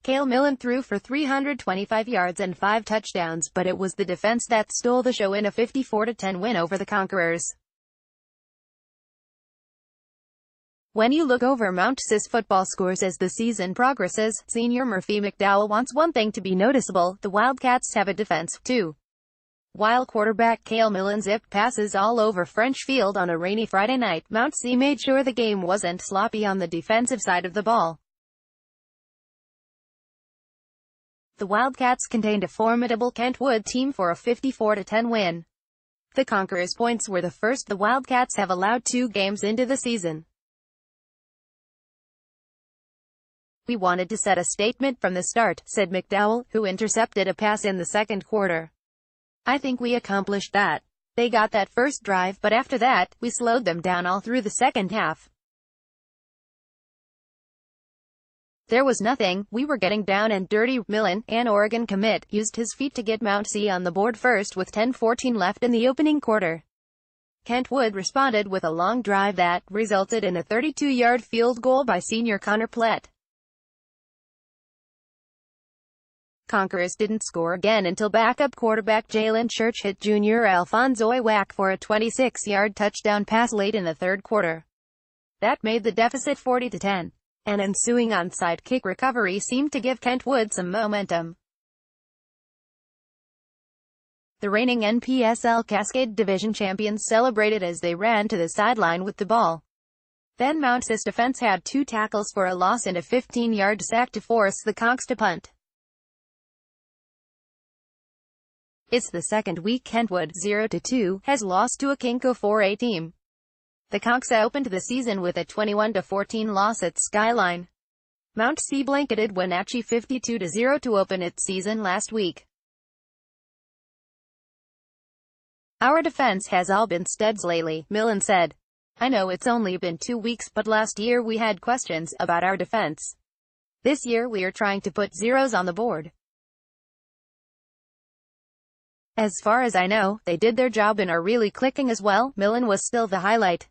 Kale Millen threw for 325 yards and 5 touchdowns, but it was the defense that stole the show in a 54-10 win over the Conquerors. When you look over Mount Sis football scores as the season progresses, senior Murphy McDowell wants one thing to be noticeable: the Wildcats have a defense, too. While quarterback Kale Millen zipped passes all over French Field on a rainy Friday night, Mount C made sure the game wasn't sloppy on the defensive side of the ball. The Wildcats contained a formidable Kentwood team for a 54-10 win. The Conquerors' points were the first the Wildcats have allowed 2 games into the season. "We wanted to set a statement from the start," said McDowell, who intercepted a pass in the second quarter. "I think we accomplished that. They got that first drive, but after that, we slowed them down all through the second half. There was nothing, we were getting down and dirty." Millen, an Oregon commit, used his feet to get Mount C on the board first with 10:14 left in the opening quarter. Kentwood responded with a long drive that resulted in a 32-yard field goal by senior Connor Plett. Conquerors didn't score again until backup quarterback Jalen Church hit junior Alfonso Iwak for a 26-yard touchdown pass late in the third quarter. That made the deficit 40-10. An ensuing onside kick recovery seemed to give Kentwood some momentum. The reigning NPSL Cascade Division champions celebrated as they ran to the sideline with the ball. Then Mount Sis defense had 2 tackles for a loss and a 15-yard sack to force the Conks to punt. It's the second week Kentwood, 0-2, has lost to a Kinko 4A team. The Conks opened the season with a 21-14 loss at Skyline. Mount C blanketed Wenatchee 52-0 to open its season last week. "Our defense has all been studs lately," Millen said. "I know it's only been 2 weeks, but last year we had questions about our defense. This year we are trying to put zeros on the board. As far as I know, they did their job and are really clicking as well." Millen was still the highlight.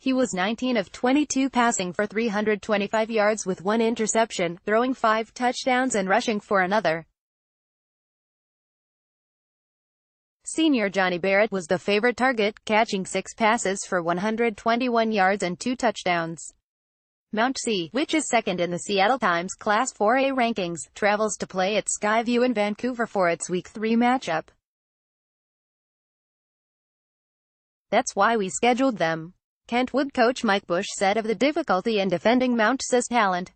He was 19 of 22 passing for 325 yards with 1 interception, throwing 5 touchdowns and rushing for another. Senior Johnny Barrett was the favorite target, catching 6 passes for 121 yards and 2 touchdowns. Mount C, which is second in the Seattle Times Class 4A rankings, travels to play at Skyview in Vancouver for its Week 3 matchup. "That's why we scheduled them," Kentwood coach Mike Bush said of the difficulty in defending Mount Sis talent.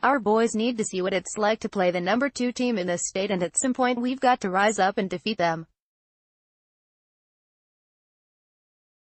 "Our boys need to see what it's like to play the number 2 team in this state, and at some point we've got to rise up and defeat them."